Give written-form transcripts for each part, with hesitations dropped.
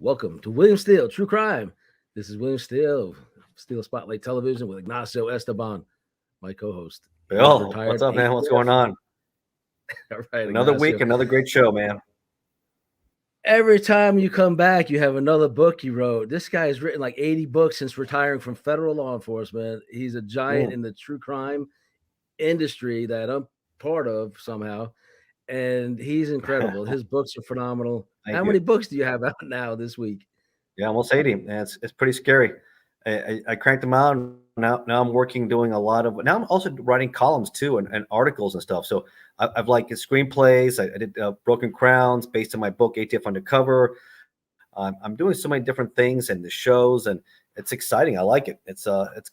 Welcome to William Steele True Crime. This is William Steele, Steele Spotlight Television with Ignacio Esteban, my co-host. He's Bill, what's retired up, man? What's ATF. going on? All right, Another week, Ignacio. another great show, man. Every time you come back, you have another book you wrote. This guy has written like 80 books since retiring from federal law enforcement. He's a giant Mm, in the true crime industry that I'm part of somehow. And he's incredible. His books are phenomenal. thank How you. many books do you have out now this week? Yeah, almost 80. Man, it's pretty scary. I cranked them out. Now I'm working, doing a lot of. Now I'm also writing columns too, and articles and stuff. So I've like screenplays. I did Broken Crowns based on my book Atf Undercover. I'm doing so many different things and the shows, and it's exciting. I like it. It's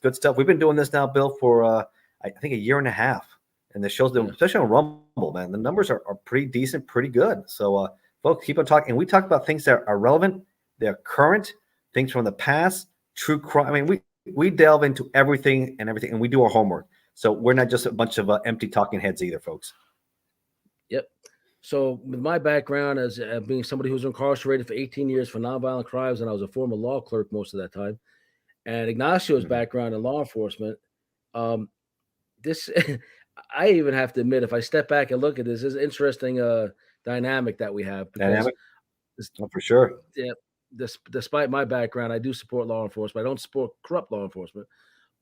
good stuff. We've been doing this now, Bill, for I think a year and a half, and the shows, Yeah. especially on Rumble, man, the numbers are pretty decent, pretty good. So folks, keep on talking, and we talk about things that are relevant, they're current, things from the past, true crime. I mean, we delve into everything, and we do our homework. So we're not just a bunch of empty talking heads either, folks. Yep. So, with my background as being somebody who was incarcerated for 18 years for nonviolent crimes, and I was a former law clerk most of that time, and Ignacio's Mhm. background in law enforcement, um, this I even have to admit, if I step back and look at this is interesting dynamic that we have because Dynamic, this, oh, for sure. yeah, despite my background, I do support law enforcement. I don't support corrupt law enforcement,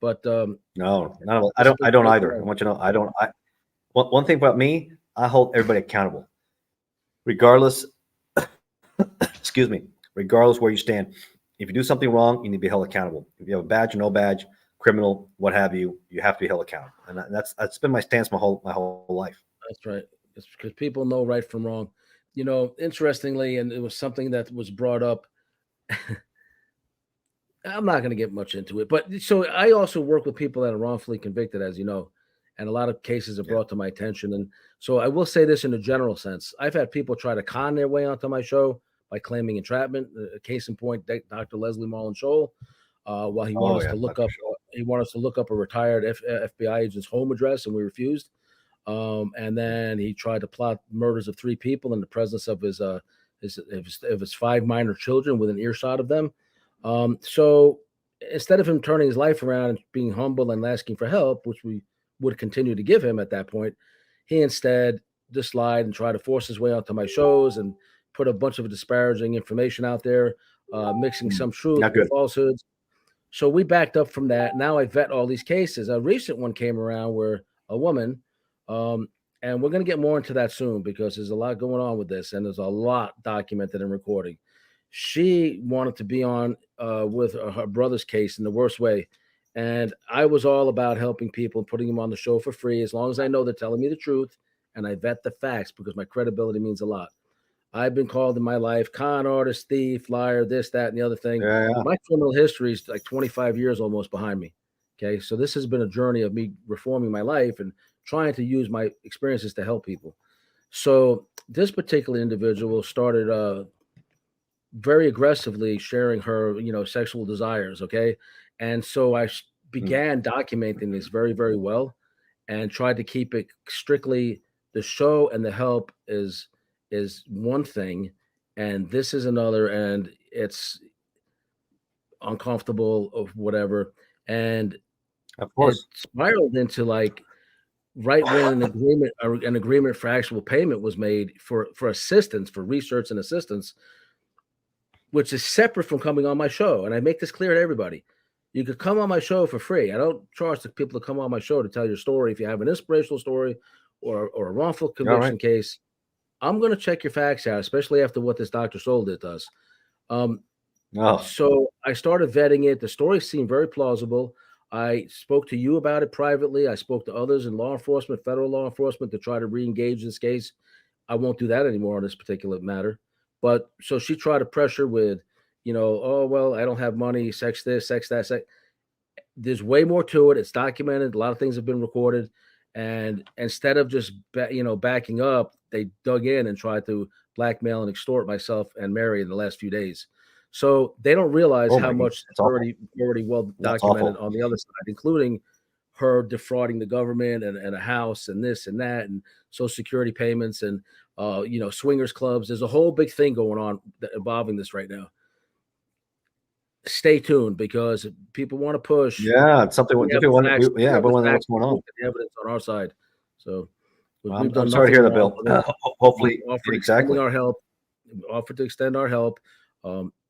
but No, none of it. this has I been don't great to either. I know. want you to know I don't. One thing about me, I hold everybody accountable, regardless. Excuse me, regardless where you stand. If you do something wrong, you need to be held accountable. If you have a badge or no badge, criminal, what have you, you have to be held accountable. And that's been my stance my whole life. That's right. It's because people know right from wrong. Interestingly, and it was something that was brought up. I'm not going to get much into it, but so I also work with people that are wrongfully convicted, as you know, and a lot of cases are Yeah. brought to my attention. And so I will say this in a general sense: I've had people try to con their way onto my show by claiming entrapment. A case in point, Dr. Leslie Marlin Scholl, while he wanted Oh us yeah, to look Dr. up, Shaw. he wanted us to look up a retired FBI agent's home address, and we refused. And then he tried to plot murders of three people in the presence of his five minor children within earshot of them. So instead of him turning his life around and being humble and asking for help, which we would continue to give him at that point, he instead just lied and tried to force his way onto my shows and put a bunch of disparaging information out there, mixing some truth Not with good. falsehoods. So we backed up from that. Now I vet all these cases. A recent one came around where a woman, um, and we're going to get more into that soon because there's a lot going on with this, and there's a lot documented and recording. She wanted to be on with her brother's case in the worst way, and I was all about helping people and putting them on the show for free as long as I know they're telling me the truth and I vet the facts because my credibility means a lot. I've been called in my life con artist, thief, liar, this, that, and the other thing. Yeah, yeah. My criminal history is like 25 years almost behind me. Okay. So this has been a journey of me reforming my life and trying to use my experiences to help people. So this particular individual started very aggressively sharing her, sexual desires. Okay. And so Mm. began documenting this very, very well and tried to keep it strictly the show and the help is one thing and this is another and it's uncomfortable of whatever and Of it course. spiraled into like right when an agreement for actual payment was made for assistance for research and assistance, which is separate from coming on my show. And I make this clear to everybody. You could come on my show for free. I don't charge the people to come on my show to tell your story. If you have an inspirational story or a wrongful All right. conviction case, I'm going to check your facts out, especially after what this Dr. Soul did to us. Um, Oh, so I started vetting it. The story seemed very plausible. I spoke to you about it privately. I spoke to others in law enforcement, federal law enforcement, to try to re-engage this case. I won't do that anymore on this particular matter. But so she tried to pressure with, oh well, I don't have money, sex this, sex that, sex. There's way more to it. It's documented. A lot of things have been recorded, and instead of just backing up, they dug in and tried to blackmail and extort myself and Mary in the last few days. So they don't realize oh how my God, much is that's awful. already well That's documented awful. on the other side, including her defrauding the government and a house and this and that and social security payments and swingers clubs. There's a whole big thing going on involving this right now. stay tuned because people want to push. Yeah, it's something. We have Definitely the facts. We have the everyone knows what's facts, going on. the evidence on our side. So Well, we've I'm done sorry to nothing hear that, wrong. Bill. Hopefully, We offered exactly. extending our help. We offered to extend our help,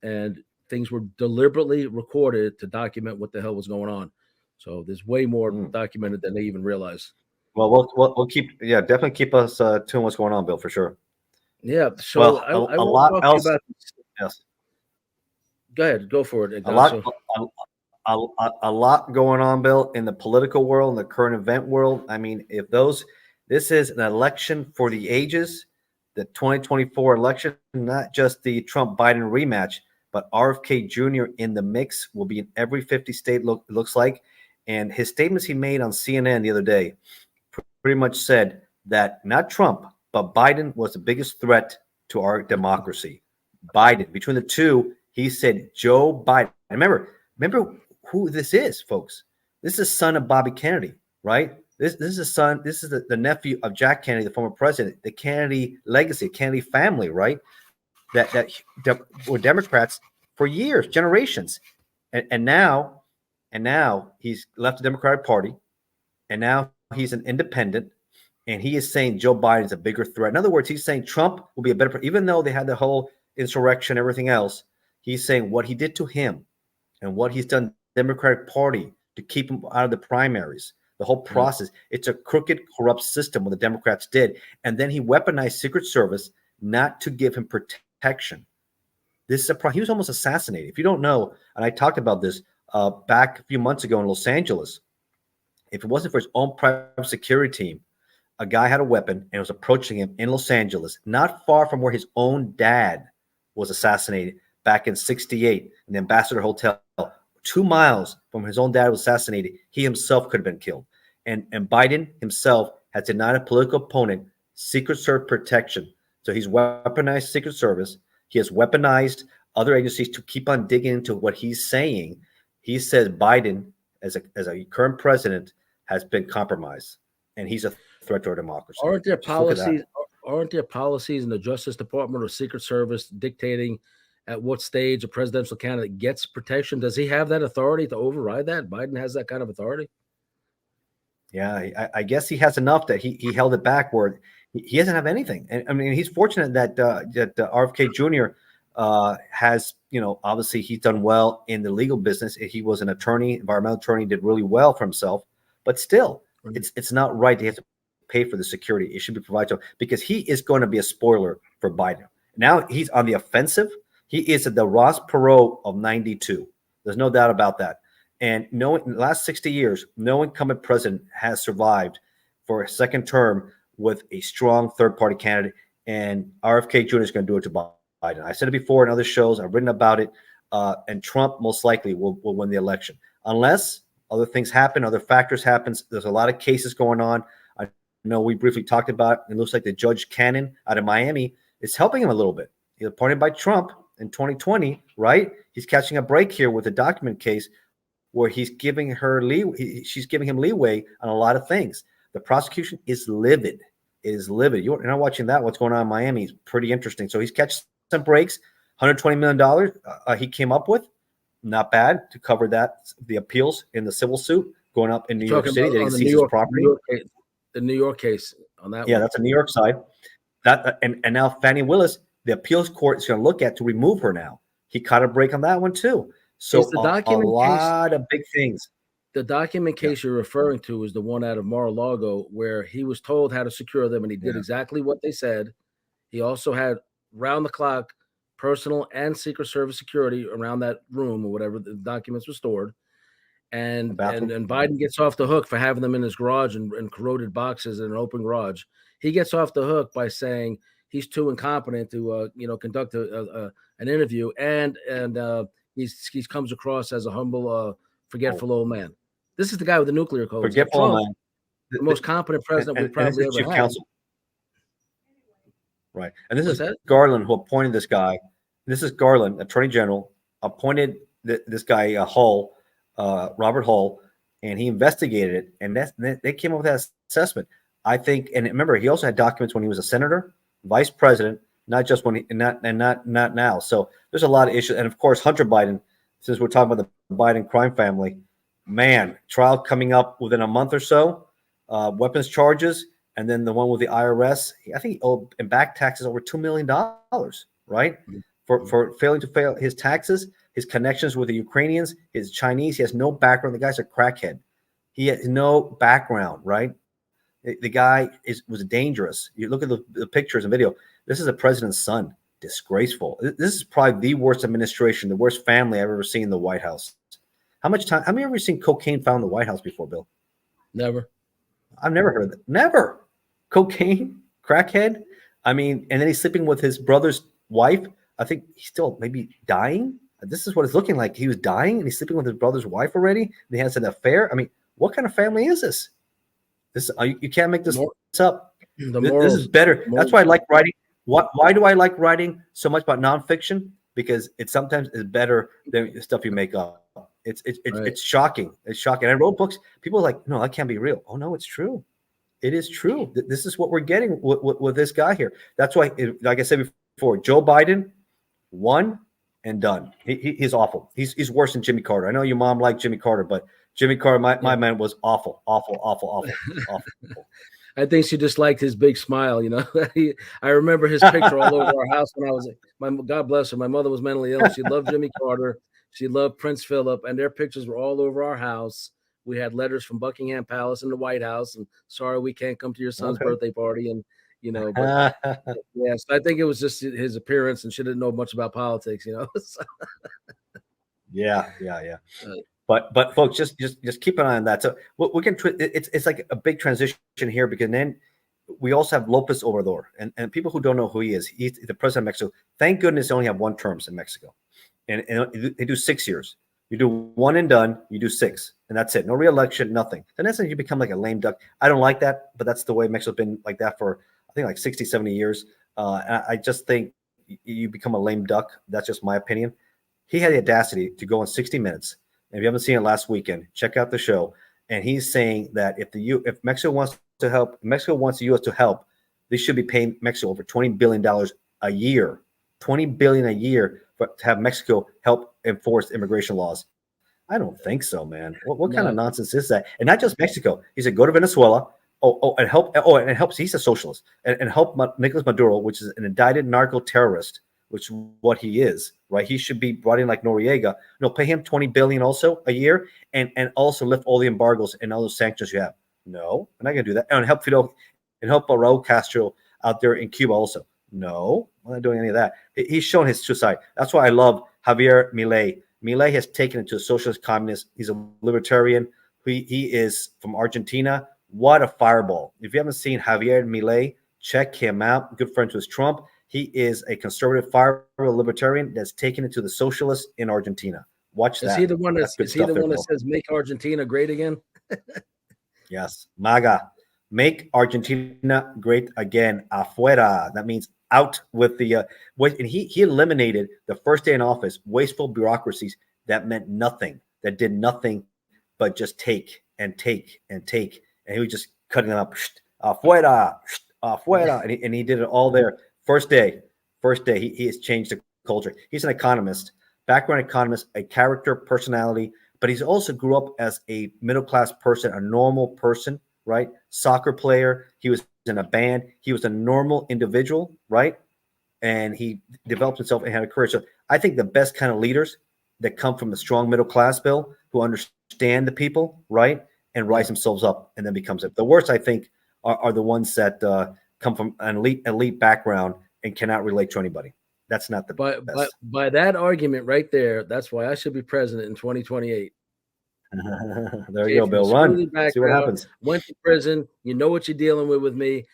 and things were deliberately recorded to document what the hell was going on. So there's way more documented than they even realize. Well, we'll keep, definitely keep us tuned what's going on, Bill, for sure. Yeah. So Well, I a want to lot talk to you else. about. Yes, Go ahead. Go for it, a lot, Ignacio. a lot going on, Bill, in the political world, in the current event world. I mean, this is an election for the ages, the 2024 election, not just the Trump Biden rematch, but RFK Jr. in the mix will be in every 50 state. Looks like, and his statements he made on CNN the other day pretty much said that not Trump, but Biden was the biggest threat to our democracy. Biden, between the two, he said Joe Biden. Remember who this is, folks. This is son of Bobby Kennedy, right? This is a son. This is the nephew of Jack Kennedy, the former president. The Kennedy legacy, Kennedy family, right? That were Democrats for years, generations, and now he's left the Democratic Party, and now he's an independent, and he is saying Joe Biden is a bigger threat. In other words, he's saying Trump will be a better, even though they had the whole insurrection, everything else. He's saying what he did to him and what he's done Democratic Party to keep him out of the primaries, the whole process. It's a crooked, corrupt system what the Democrats did. And then he weaponized Secret Service not to give him protection. This is he was almost assassinated. If you don't know, and I talked about this back a few months ago in Los Angeles, if it wasn't for his own private security team, a guy had a weapon and was approaching him in Los Angeles, not far from where his own dad was assassinated back in '68 in the Ambassador Hotel. 2 miles from his own dad was assassinated. He himself could have been killed. And Biden himself has denied a political opponent Secret Service protection. So he's weaponized Secret Service. He has weaponized other agencies to keep on digging into what he's saying. He says Biden, as a current president, has been compromised, and he's a threat to our democracy. Aren't there policies? Aren't there policies in the Justice Department or Secret Service dictating at what stage a presidential candidate gets protection? Does he have that authority to override that? Biden has that kind of authority? Yeah, I guess he has enough that he held it back where he doesn't have anything. And I mean, he's fortunate that RFK Jr. Has, obviously he's done well in the legal business. He was an attorney, environmental attorney, did really well for himself. But still, it's not right that he has to pay for the security. It should be provided to him because he is going to be a spoiler for Biden. Now he's on the offensive. He is the Ross Perot of 92. There's no doubt about that. And in the last 60 years, no incumbent president has survived for a second term with a strong third-party candidate. And RFK Jr. is going to do it to Biden. I said it before in other shows. I've written about it. And Trump most likely will win the election. Unless other things happen, other factors happen. There's a lot of cases going on. I know we briefly talked about it. It looks like the Judge Cannon out of Miami is helping him a little bit. He was appointed by Trump in 2020, right? He's catching a break here with the document case where he's giving her she's giving him leeway on a lot of things. The prosecution is livid. It is livid. You're not watching that. What's going on in Miami is pretty interesting. So he's catching some breaks. $120 million he came up with. Not bad to cover the appeals in the civil suit going up in New York City. They seize his property. The New York case on that. Yeah, that's a New York side. And now Fannie Willis, the appeals court is going to look at to remove her now. He caught a break on that one too. So a lot of big things. The document case you're referring to is the one out of Mar-a-Lago where he was told how to secure them, and he did exactly what they said. He also had round-the-clock personal and Secret Service security around that room or whatever the documents were stored. And Biden gets off the hook for having them in his garage and corroded boxes in an open garage. He gets off the hook by saying he's too incompetent to conduct an interview, and he comes across as a humble, forgetful old man. This is the guy with the nuclear codes. Forgetful old man. The most competent president we probably ever had. Counsel. Right. And this is Garland who appointed this guy. This is Garland, Attorney General, appointed this guy, Robert Hull, and he investigated it. And they came up with that assessment. I think, and remember, he also had documents when he was a senator, vice president, not just when not now. So there's a lot of issues. And of course, Hunter Biden, since we're talking about the Biden crime family, man, trial coming up within a month or so, weapons charges, and then the one with the IRS. I think he owed in back taxes over $2 million, right? For failing to fail his taxes, his connections with the Ukrainians, his Chinese. He has no background. The guy's a crackhead. He has no background, right? The guy was dangerous. You look at the pictures and video. This is a president's son. Disgraceful. This is probably the worst administration, the worst family I've ever seen in the White House. How many have you ever seen cocaine found in the White House before, Bill? Never. I've never heard of that. Never. Cocaine, crackhead. I mean, and then he's sleeping with his brother's wife. I think he's still maybe dying. This is what it's looking like. He was dying and he's sleeping with his brother's wife already. And he has an affair. I mean, what kind of family is this? You can't make this up. This is better. That's why I like writing. Why do I like writing so much about nonfiction? Because it sometimes is better than the stuff you make up. It's shocking. It's shocking. I wrote books. People are like, no, that can't be real. Oh no, it's true. It is true. This is what we're getting with this guy here. That's why, like I said before, Joe Biden, one and done. He's awful. He's worse than Jimmy Carter. I know your mom liked Jimmy Carter, but Jimmy Carter, my man, was awful. I think she just liked his big smile. You know, I remember his picture all over our house when I was. God bless her. My mother was mentally ill. She loved Jimmy Carter. She loved Prince Philip, and their pictures were all over our house. We had letters from Buckingham Palace and the White House, and sorry we can't come to your son's birthday party, and you know, but yes, I think it was just his appearance, and she didn't know much about politics, you know. Yeah. But folks, just keep an eye on that. So we can. It's like a big transition here because then we also have Lopez Obrador, and people who don't know who he is, he's the president of Mexico. Thank goodness they only have one term in Mexico, and they do 6 years. You do one and done. You do 6, and that's it. No re-election, nothing. And that's when you become like a lame duck. I don't like that, but that's the way Mexico's been like that for I think like 60, 70 years. I just think you become a lame duck. That's just my opinion. He had the audacity to go on 60 Minutes. If you haven't seen it last weekend, check out the show. And he's saying that if Mexico wants to help, Mexico wants the U.S. to help, they should be paying Mexico over $20 billion a year. $20 billion a year to have Mexico help enforce immigration laws. I don't think so, man. What kind of nonsense is that? And not just Mexico. He said, go to Venezuela. And help. And it helps. He's a socialist. And help Nicolas Maduro, which is an indicted narco terrorist, which is what he is, right? He should be brought in like Noriega. No, pay him $20 billion also a year, and also lift all the embargoes and all those sanctions you have. No, we're not going to do that. And help Fidel and help Raul Castro out there in Cuba also. No, we're not doing any of that. He's shown his true side. That's why I love Javier Milei. Milei has taken it to a socialist communist. He's a libertarian. He is from Argentina. What a fireball. If you haven't seen Javier Milei, check him out. Good friends with Trump. He is a conservative fireball libertarian that's taken it to the socialists in Argentina. Watch that. Is he the one that says make Argentina great again? Yes. MAGA. Make Argentina great again. Afuera. That means out with the and he eliminated the first day in office wasteful bureaucracies that meant nothing, that did nothing but just take and take and take. And he was just cutting them up. Afuera. Afuera. And he did it all there. First day, he has changed the culture. He's an economist, background economist, a character, personality, but he's also grew up as a middle-class person, a normal person, right? Soccer player. He was in a band. He was a normal individual, right? And he developed himself and had a career. So I think the best kind of leaders that come from the strong middle class, Bill, who understand the people, right? And rise themselves up and then becomes it. The worst, I think, are the ones that come from an elite background and cannot relate to anybody. That's not the best. But by that argument right there, that's why I should be president in 2028. There you go, Bill. Run. See what happens. Went to prison. You know what you're dealing with me.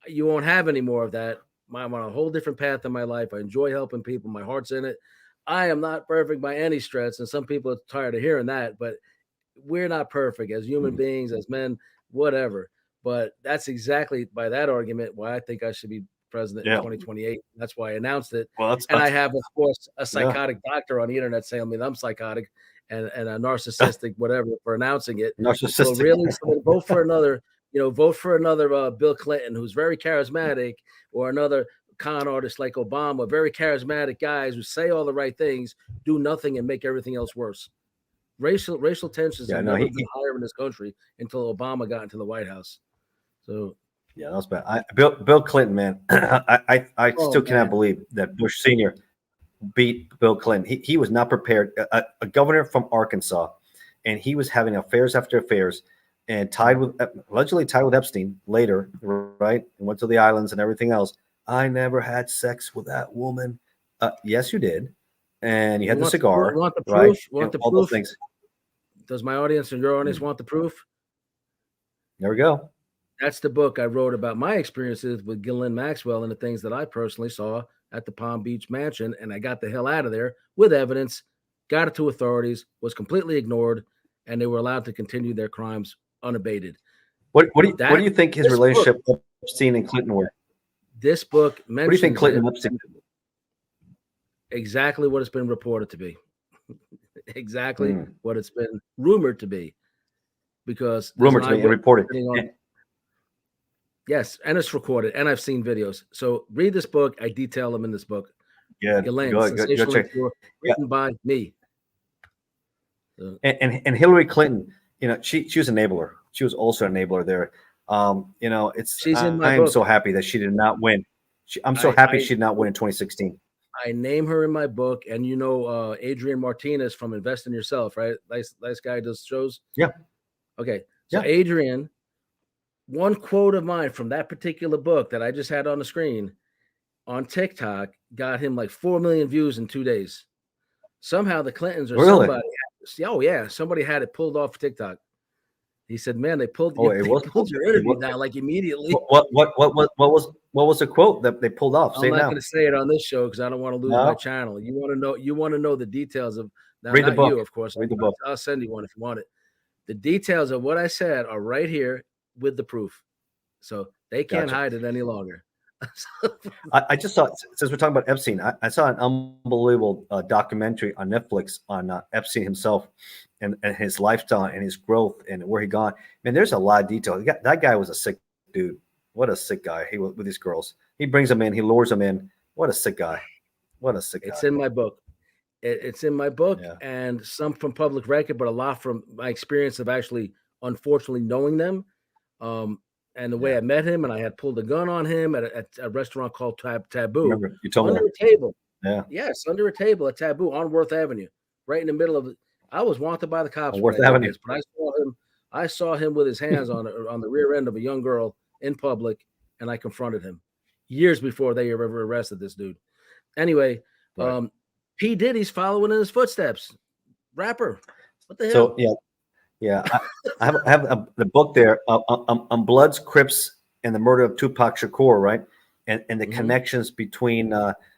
You won't have any more of that. I'm on a whole different path in my life. I enjoy helping people. My heart's in it. I am not perfect by any stretch, and some people are tired of hearing that, but we're not perfect as human beings, as men, whatever. But that's exactly by that argument why I think I should be president in 2028. That's why I announced it. Well, I have, of course, a psychotic doctor on the internet saying me that I'm psychotic and a narcissistic, whatever, for announcing it. Narcissistic. So really, vote for another, Bill Clinton, who's very charismatic, or another con artists like Obama, very charismatic guys who say all the right things, do nothing and make everything else worse. Racial tensions have never been higher in this country until Obama got into the White House. So yeah, that was bad. Bill Clinton, man, I still cannot believe that Bush Sr. beat Bill Clinton. He was not prepared. A governor from Arkansas, and he was having affairs after affairs, and allegedly tied with Epstein later, right? And went to the islands and everything else. I never had sex with that woman. Yes, you did. And you had the cigar. Want the proof? Right? Want the all proof? Those things. Does my audience and your audience want the proof? There we go. That's the book I wrote about my experiences with Ghislaine Maxwell and the things that I personally saw at the Palm Beach mansion. And I got the hell out of there with evidence, got it to authorities, was completely ignored, and they were allowed to continue their crimes unabated. What do you think his relationship with Epstein and Clinton were? This book mentions. What do you think Clinton and Epstein? Exactly what it's been reported to be. Exactly what it's been rumored to be. Because rumored to be and reported. Yes, and it's recorded, and I've seen videos. So read this book. I detail them in this book. Yeah, Ghislaine, Sensational, Impure, written by me. So. And Hillary Clinton, she was an enabler. She was also an enabler there. She's in my book. I'm so happy that she did not win. I'm so happy she did not win in 2016. I name her in my book, and Adrian Martinez from Invest in Yourself, right? Nice guy, does shows. Yeah. Okay. So Adrian, one quote of mine from that particular book that I just had on the screen on TikTok got him like 4 million views in 2 days. Somehow the Clintons or somebody had it pulled off TikTok. He said, "Man, they pulled your interview down like immediately." What was the quote that they pulled off? I'm not going to say it on this show because I don't want to lose my channel. You want to know the details of. Now, read the book. You, of course. Read the book. I'll send you one if you want it. The details of what I said are right here with the proof, so they can't hide it any longer. I just saw, since we're talking about Epstein, I saw an unbelievable documentary on Netflix on Epstein himself and his lifestyle and his growth and where he gone. Man, there's a lot of detail. That guy was a sick dude. What a sick guy he was with these girls. He brings them in, he lures them in. What a sick guy. What a sick guy. It's in my book. It's in my book, and some from public record, but a lot from my experience of actually, unfortunately, knowing them. And the way I met him, and I had pulled a gun on him at a restaurant called Taboo. Remember, you told me under a table. Yeah. Yes, under a table at Taboo on Worth Avenue, right in the middle of it. I was wanted by the cops. Worth Avenue. But I saw him with his hands on the rear end of a young girl in public, and I confronted him years before they ever arrested this dude. Anyway, P. Diddy's following in his footsteps. Rapper. What the hell? So, yeah. I have the book there on Bloods, Crips, and the murder of Tupac Shakur, right? And the connections between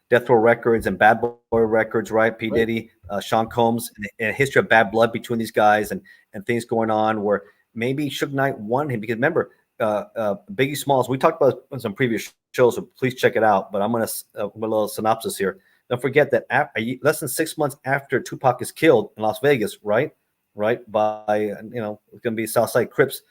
Death Row Records and Bad Boy Records, right? P. Diddy, Sean Combs, and a history of bad blood between these guys and things going on where maybe Suge Knight won him. Because remember, Biggie Smalls, we talked about on some previous shows, so please check it out. But I'm going to a little synopsis here. Don't forget that less than 6 months after Tupac is killed in Las Vegas, right, by, it's going to be Southside Crips.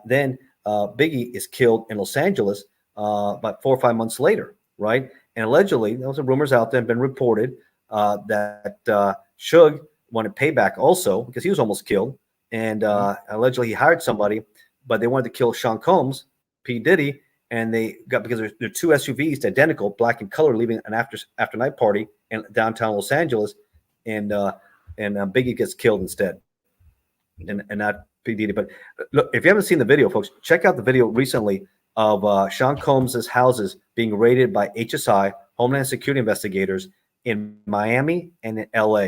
Then Biggie is killed in Los Angeles about 4 or 5 months later, right? And allegedly, there was some rumors out there and been reported that Suge wanted payback also because he was almost killed. And allegedly he hired somebody, but they wanted to kill Sean Combs, P. Diddy, and they got, because they're two SUVs, identical, black in color, leaving an after night party in downtown Los Angeles, and Biggie gets killed instead, and not P. Diddy. But look, if you haven't seen the video, folks, check out the video recently of Sean Combs' houses being raided by HSI, Homeland Security investigators, in Miami and in LA.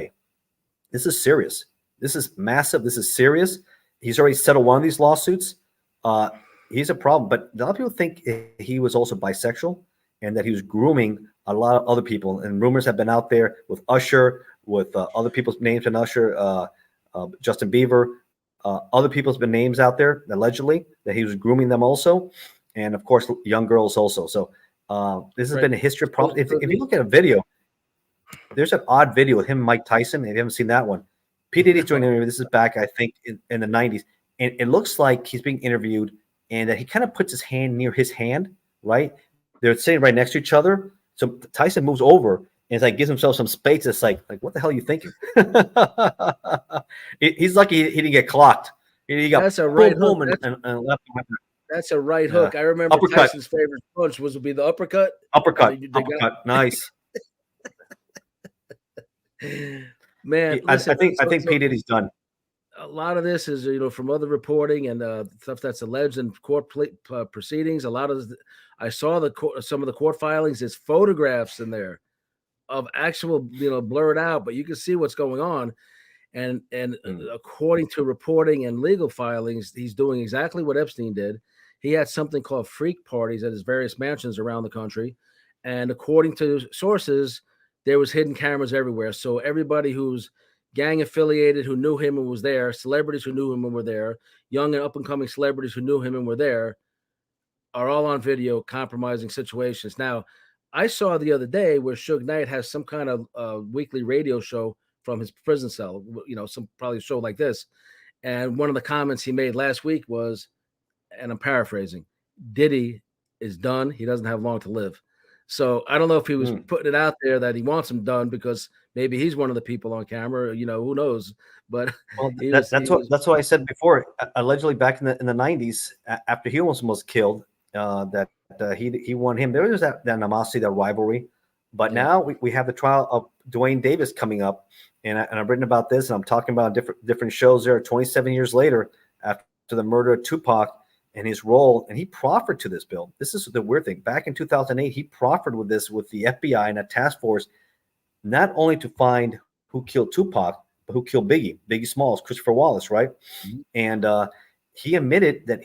This is serious. This is massive. This is serious. He's already settled one of these lawsuits. He's a problem, but a lot of people think he was also bisexual and that he was grooming a lot of other people. And rumors have been out there with Usher, with other people's names in Usher, Justin Bieber, other people's been names out there allegedly that he was grooming them also, and of course young girls also. So this has been a history of problems. If you look at a video, there's an odd video with him and Mike Tyson. If you haven't seen that one, P. Diddy's doing an interview. This is back, I think, in the 90s, and it looks like he's being interviewed, and that he kind of puts his hand near his hand, right? they're sitting right next to each other. So Tyson moves over and it's like gives himself some space. It's like what the hell are you thinking? He's lucky he didn't get clocked. He got That's a right boom, hook. and left. That's a right hook. I remember Uppercut. Tyson's favorite punch would be the uppercut. Uppercut. Nice. Man, listen, I think P. Diddy's done. A lot of this is, from other reporting and stuff that's alleged in court proceedings. A lot of I saw some of the court filings. There's photographs in there of actual, blurred out, but you can see what's going on. And according to reporting and legal filings, he's doing exactly what Epstein did. He had something called freak parties at his various mansions around the country. And according to sources, there was hidden cameras everywhere. So everybody who's gang affiliated, who knew him and was there, celebrities who knew him and were there, young and up and coming celebrities who knew him and were there, are all on video compromising situations. Now, I saw the other day where Suge Knight has some kind of weekly radio show from his prison cell, some probably show like this. And one of the comments he made last week was, and I'm paraphrasing, Diddy is done. He doesn't have long to live. So I don't know if he was putting it out there that he wants him done because maybe he's one of the people on camera, who knows? But that's what I said before. Allegedly, back in the 90s, after he was killed, that he won him. There was that animosity, that rivalry. But now we have the trial of Dwayne Davis coming up, and I've written about this, and I'm talking about different shows there. 27 years later, after the murder of Tupac and his role, and he proffered to this bill. This is the weird thing. Back in 2008, he proffered with the FBI and a task force, not only to find who killed Tupac, but who killed Biggie Smalls, Christopher Wallace, right? Mm-hmm. And he admitted that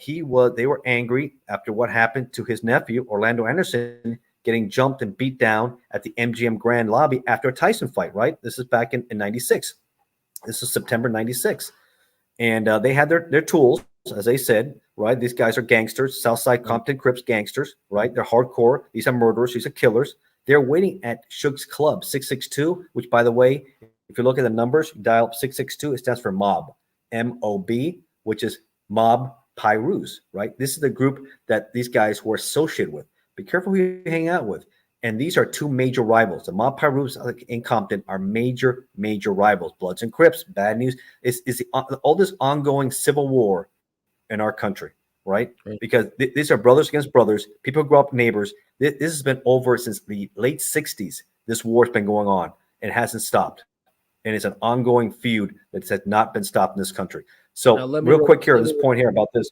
they were angry after what happened to his nephew, Orlando Anderson, getting jumped and beat down at the MGM Grand lobby after a Tyson fight, right? This is back in 96. This is September 96. And they had their tools, as they said, right? These guys are gangsters, Southside Compton Crips gangsters, right? They're hardcore. These are murderers. These are killers. They're waiting at Suge's Club, 662, which, by the way, if you look at the numbers, dial up 662, it stands for MOB, M-O-B, which is Mob Pirus, right? This is the group that these guys were associated with. Be careful who you hang out with. And these are two major rivals. The Mob Pirus in Compton are major rivals. Bloods and Crips, bad news. Is all this ongoing civil war in our country, right? Because these are brothers against brothers. People grow up neighbors. This has been over since the late 60s. This war has been going on. It hasn't stopped. And it's an ongoing feud that has not been stopped in this country. So real quick here, this point here about this.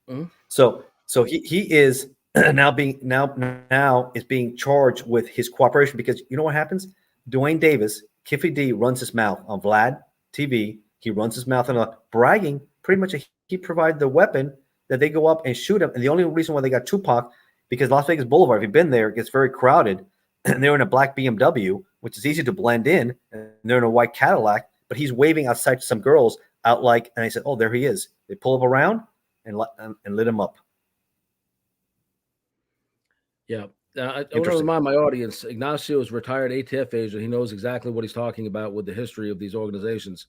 Mm-hmm. So he is now being charged with his cooperation, because you know what happens? Dwayne Davis, Kiffy D, runs his mouth on Vlad TV. He runs his mouth on bragging. Pretty much he provided the weapon that they go up and shoot him. And the only reason why they got Tupac, because Las Vegas Boulevard, if you've been there, it gets very crowded. And they're in a black BMW, which is easy to blend in. And they're in a white Cadillac, but he's waving outside to some girls out and I said, oh, there he is. They pull up around and lit him up. Yeah. I want to remind my audience, Ignacio is retired ATF agent. He knows exactly what he's talking about with the history of these organizations.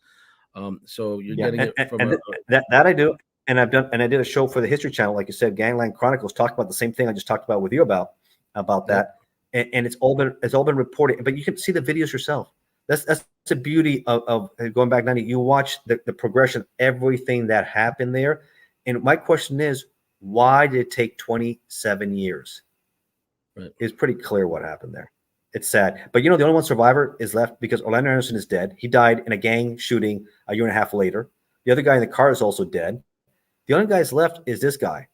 So you're getting it from that I do. And I did a show for the History Channel, like you said, Gangland Chronicles, talked about the same thing I just talked about with you about that. And it's all been reported, but you can see the videos yourself. That's the beauty of going back 90. You watch the progression, everything that happened there. And my question is, why did it take 27 years? Right. It's pretty clear what happened there. It's sad. But the only one survivor is left because Orlando Anderson is dead. He died in a gang shooting a year and a half later. The other guy in the car is also dead. The only guy left is this guy.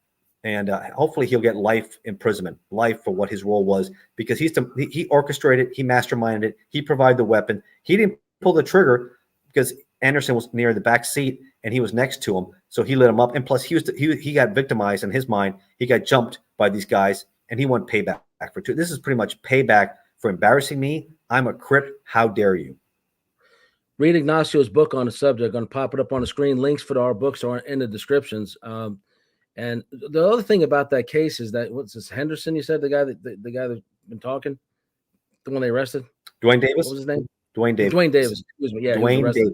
And hopefully he'll get life imprisonment, life for what his role was, because he orchestrated, he masterminded it, he provided the weapon. He didn't pull the trigger because Anderson was near the back seat and he was next to him, so he lit him up. And plus, he got victimized in his mind. He got jumped by these guys, and he went payback for two. This is pretty much payback for embarrassing me. I'm a Crip. How dare you? Read Ignacio's book on the subject. I'm going to pop it up on the screen. Links for our books are in the descriptions. And the other thing about that case is that, what's this, Henderson? You said the guy that's been talking, the one they arrested, Dwayne Davis. What was his name? Dwayne Davis. Dwayne Davis. Excuse me. Yeah, Dwayne Davis.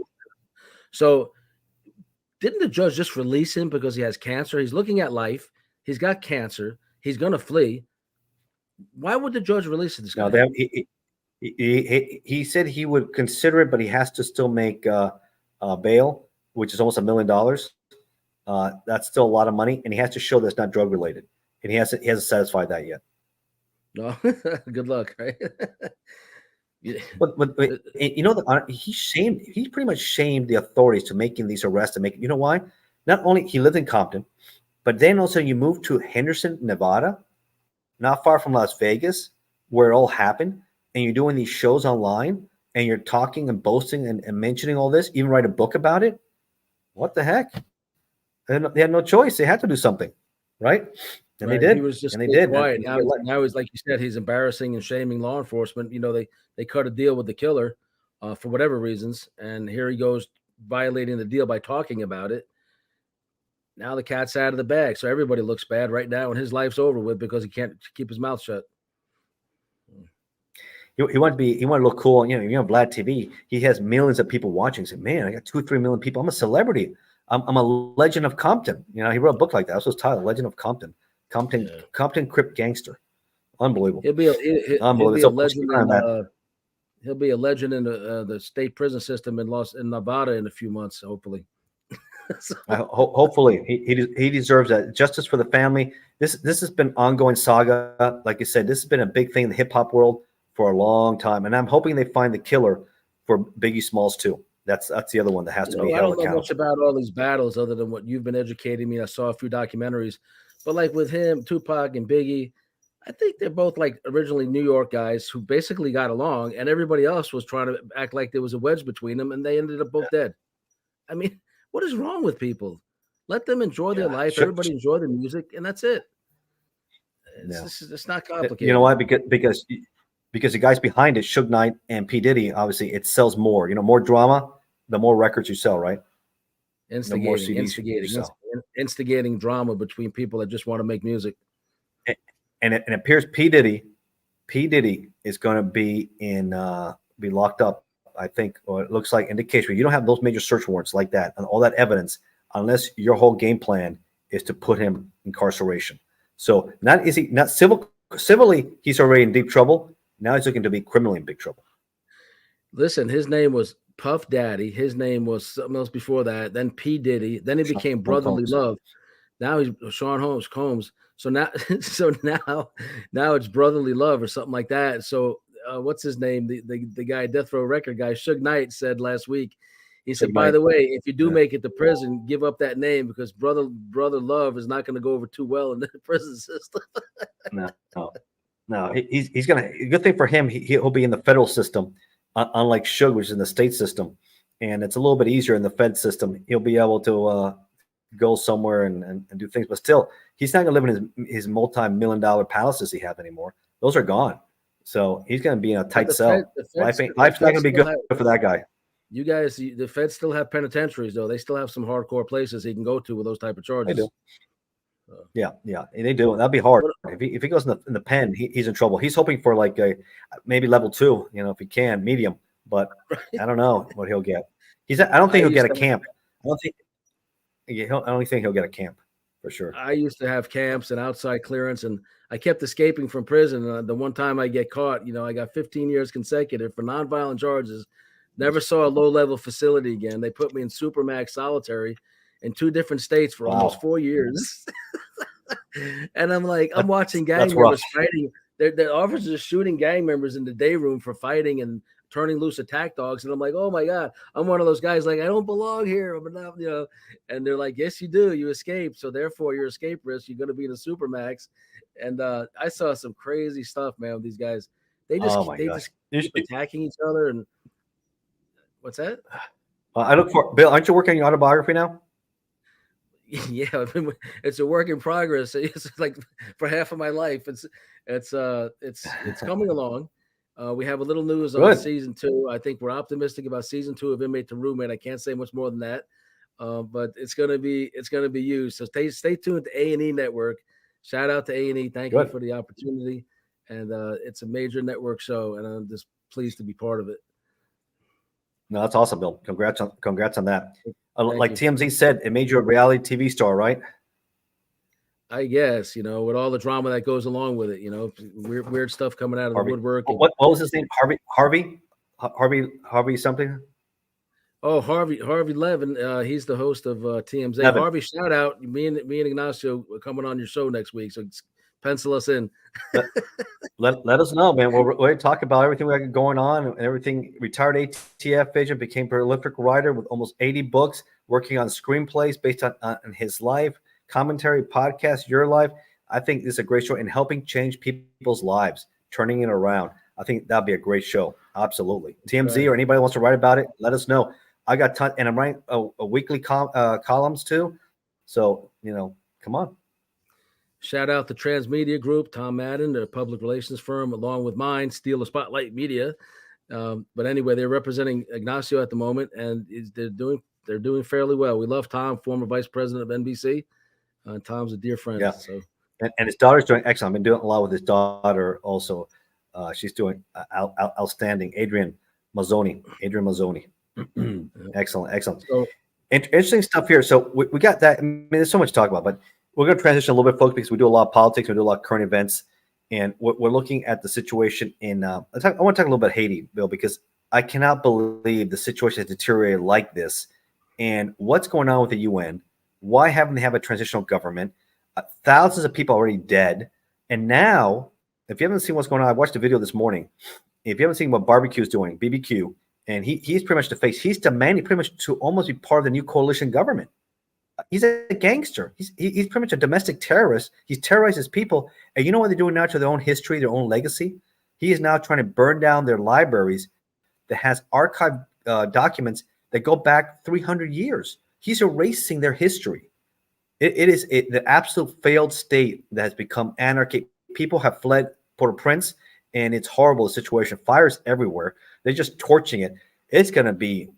So, didn't the judge just release him because he has cancer? He's looking at life. He's got cancer. He's going to flee. Why would the judge release this guy? No, they have, he said he would consider it, but he has to still make bail, which is almost $1 million. That's still a lot of money, and he has to show that's not drug related, and he hasn't satisfied that yet. No, good luck, right? But you know, he pretty much shamed the authorities to making these arrests and you know why? Not only he lived in Compton, but then also you move to Henderson, Nevada, not far from Las Vegas, where it all happened, and you're doing these shows online, and you're talking and boasting and mentioning all this, even write a book about it. What the heck? They had no choice. They had to do something, right? And right. they did. He was just and they did. quiet. Now he's like you said, he's embarrassing and shaming law enforcement. You know, they cut a deal with the killer for whatever reasons, and here he goes violating the deal by talking about it. Now the cat's out of the bag, so everybody looks bad right now, and his life's over with because he can't keep his mouth shut. He wanted to look cool. You know, Vlad TV. He has millions of people watching. He said, "Man, I got 2-3 million people. I'm a celebrity. I'm a legend of Compton." You know, he wrote a book like that. That's what it's titled, "Legend of Compton." Compton Crip Gangster. Unbelievable. He'll be a legend. He'll be a legend in the state prison system in Nevada in a few months, hopefully. So. Hopefully, he deserves that. Justice for the family. This has been ongoing saga. Like you said, this has been a big thing in the hip hop world for a long time, and I'm hoping they find the killer for Biggie Smalls too. That's the other one that has to be held accountable. I don't know much about all these battles other than what you've been educating me. I saw a few documentaries, but like with him, Tupac and Biggie, I think they're both like originally New York guys who basically got along, and everybody else was trying to act like there was a wedge between them, and they ended up both dead. I mean, what is wrong with people? Let them enjoy their life. Everybody enjoy the music, and that's it. It's not complicated. You know why? Because the guys behind it, Suge Knight and P. Diddy, obviously it sells more. You know, more drama, the more records you sell, right? Instigating drama between people that just want to make music. And it appears P. Diddy is going to be be locked up, I think, or it looks like indication. You don't have those major search warrants like that and all that evidence unless your whole game plan is to put him in incarceration. So civilly, he's already in deep trouble. Now he's looking to be criminally in big trouble. Listen, his name was Puff Daddy. His name was something else before that. Then P. Diddy. Then he became Brotherly Love. Now he's Sean Combs. So now it's Brotherly Love or something like that. So what's his name? The guy, Death Row Record guy, Suge Knight said last week. He said, by the way, if you do make it to prison, give up that name because Brother Love is not going to go over too well in the prison system. No, he's gonna. Good thing for him, he'll be in the federal system, unlike Suge, which is in the state system, and it's a little bit easier in the Fed system. He'll be able to go somewhere and do things, but still, he's not gonna live in his multi-million-dollar palaces he have anymore. Those are gone, so he's gonna be in a tight cell. Life's not gonna be good for that guy. You guys, the Feds still have penitentiaries, though. They still have some hardcore places he can go to with those type of charges. They do. Yeah, they do. That'd be hard. If he goes in the pen, he's in trouble. He's hoping for like maybe level 2, you know, if he can, medium. But I don't know what he'll get. I don't think he'll get a camp. I don't think he'll get a camp for sure. I used to have camps and outside clearance, and I kept escaping from prison. The one time I get caught, you know, I got 15 years consecutive for nonviolent charges. Never saw a low-level facility again. They put me in Supermax solitary in 2 different states for almost 4 years. And I'm like, I'm watching gang members fighting. The officers are shooting gang members in the day room for fighting and turning loose attack dogs. And I'm like, oh my God, I'm one of those guys like, I don't belong here. I'm not, you know, and they're like, yes, you do. You escaped. So therefore you're escape risk. You're going to be in a Supermax. And I saw some crazy stuff, man, with these guys. They just keep attacking each other. And what's that? I look for Bill. Aren't you working on your autobiography now? Yeah, it's a work in progress. It's like for half of my life. It's coming along. We have a little news on season 2. I think we're optimistic about season 2 of Inmate to Roommate. I can't say much more than that, but it's gonna be used. So stay tuned to A&E Network. Shout out to A&E. Thank you for the opportunity, and it's a major network show, and I'm just pleased to be part of it. No, that's awesome, Bill. Congrats on that. Like TMZ said, it made you a reality TV star, right? I guess, with all the drama that goes along with it, weird stuff coming out of the Harvey. woodwork. What was his name? Harvey something. Oh, Harvey Levin, he's the host of TMZ. Levin. Harvey, shout out. Me and Ignacio are coming on your show next week, so pencil us in. Let us know, man. We'll talk about everything we got going on and everything. Retired ATF agent, became prolific writer with almost 80 books, working on screenplays based on his life, commentary, podcast, your life. I think this is a great show and helping change people's lives, turning it around. I think that'd be a great show. Absolutely. TMZ or anybody wants to write about it, let us know. I got ton, and I'm writing a weekly columns too. So, come on. Shout out the Transmedia Group, Tom Madden, their public relations firm, along with mine, Steal the Spotlight Media. But anyway, they're representing Ignacio at the moment, and they're doing fairly well. We love Tom, former vice president of NBC. Tom's a dear friend. Yeah. So. And his daughter's doing excellent. I've been doing a lot with his daughter also. She's doing outstanding. Adrian Mazzoni. Excellent. So, interesting stuff here. So we got that. I mean, there's so much to talk about, but we're going to transition a little bit, folks, because we do a lot of politics. We do a lot of current events. And we're looking at the situation in I want to talk a little bit Haiti, Bill, because I cannot believe the situation has deteriorated like this. And what's going on with the UN? Why haven't they have a transitional government? Thousands of people already dead. And now, if you haven't seen what's going on, I watched a video this morning. If you haven't seen what Barbecue is doing, BBQ, and he's pretty much the face. He's demanding pretty much to almost be part of the new coalition government. He's a gangster. He's pretty much a domestic terrorist. He's terrorizes people. And you know what they're doing now to their own history, their own legacy? He is now trying to burn down their libraries that has archived documents that go back 300 years. He's erasing their history. It is the absolute failed state that has become anarchy. People have fled Port-au-Prince, and it's horrible situation. Fires everywhere. They're just torching it. It's going to be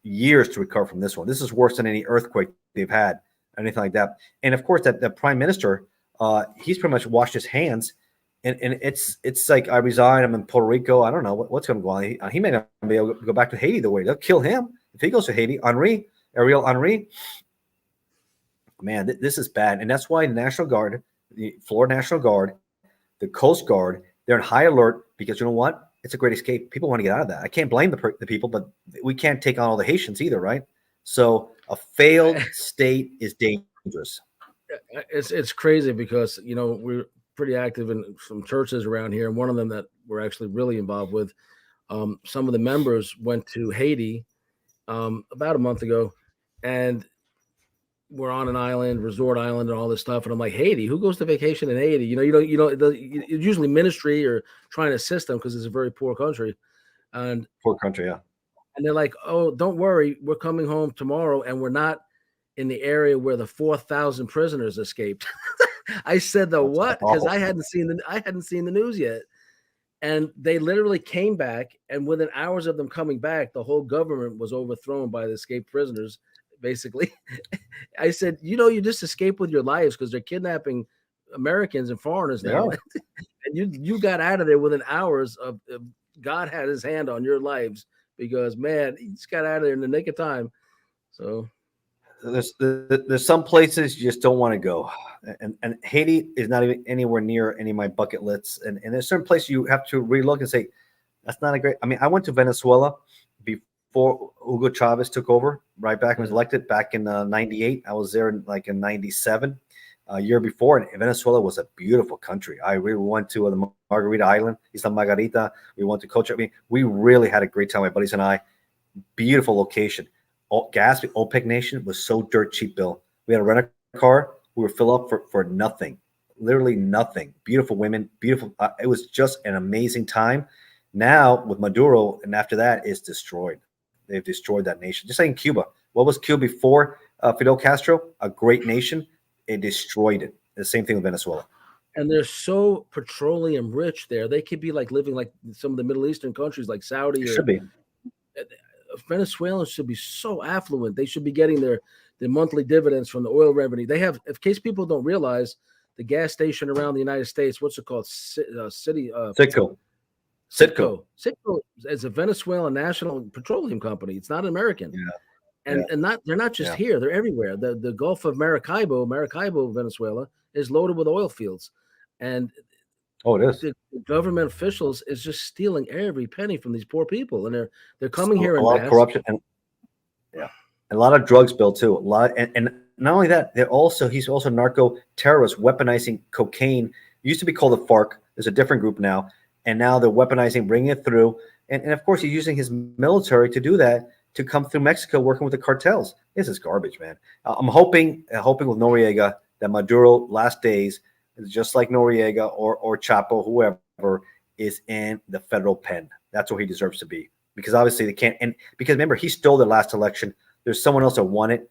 years to recover from this one. This is worse than any earthquake they've had, anything like that. And of course, that the prime minister, he's pretty much washed his hands. And it's like, I resign. I'm in Puerto Rico. I don't know what's going to go on. He may not be able to go back to Haiti the way they'll kill him if he goes to Haiti. Ariel Henry. Man, this is bad. And that's why the National Guard, the Florida National Guard, the Coast Guard, they're in high alert because you know what? It's a great escape. People want to get out of that. I can't blame the people, but we can't take on all the Haitians either, right? So a failed state is dangerous. It's crazy because, we're pretty active in some churches around here. And one of them that we're actually really involved with, some of the members went to Haiti about a month ago, and we're on an island, resort island, and all this stuff. And I'm like, Haiti? Who goes to vacation in Haiti? It's usually ministry or trying to assist them because it's a very poor country. And poor country, yeah. And they're like, oh, don't worry, we're coming home tomorrow, and we're not in the area where the 4,000 prisoners escaped. I said, the what? Because I hadn't seen the news yet. And they literally came back, and within hours of them coming back, the whole government was overthrown by the escaped prisoners. Basically, I said, you just escape with your lives because they're kidnapping Americans and foreigners now. And you got out of there within hours of God had his hand on your lives because, man, he just got out of there in the nick of time. So there's some places you just don't want to go. And Haiti is not even anywhere near any of my bucket lists. And there's certain places you have to relook and say, that's not a great. I mean, I went to Venezuela before Hugo Chavez took over, right back when he was elected back in 98. I was there in 97, a year before. And Venezuela was a beautiful country. We went to the Margarita Island, Isla Margarita. We went to Cocha. I mean, we really had a great time, my buddies and I. Beautiful location. Gas, OPEC nation was so dirt cheap, Bill. We had a rental car. We were filled up for nothing, literally nothing. Beautiful women, beautiful. It was just an amazing time. Now with Maduro, and after that, it's destroyed. They've destroyed that nation. Just like in Cuba. What was Cuba before Fidel Castro? A great nation. It destroyed it. The same thing with Venezuela. And they're so petroleum rich there. They could be living like some of the Middle Eastern countries like Saudi. Should be. Venezuelans should be so affluent. They should be getting their monthly dividends from the oil revenue. They have, in case people don't realize, the gas station around the United States, what's it called? Citgo. Citgo is a Venezuelan national petroleum company. It's not American. Yeah. And they're not just here, they're everywhere. The Gulf of Maracaibo, Venezuela, is loaded with oil fields, and Oh, it is. the government officials is just stealing every penny from these poor people, and they're coming here A in lot of mass. corruption and a lot of drugs, Bill, too. A lot, and not only that, he's also narco terrorist, weaponizing cocaine. It used to be called the FARC. There's a different group now, and now they're weaponizing, bringing it through, and of course he's using his military to do that, to come through Mexico, working with the cartels. This is garbage, man. I'm hoping with Noriega that Maduro last days, just like Noriega or Chapo, whoever, is in the federal pen. That's where he deserves to be, because obviously they can't. And because remember, he stole the last election. There's someone else that won it,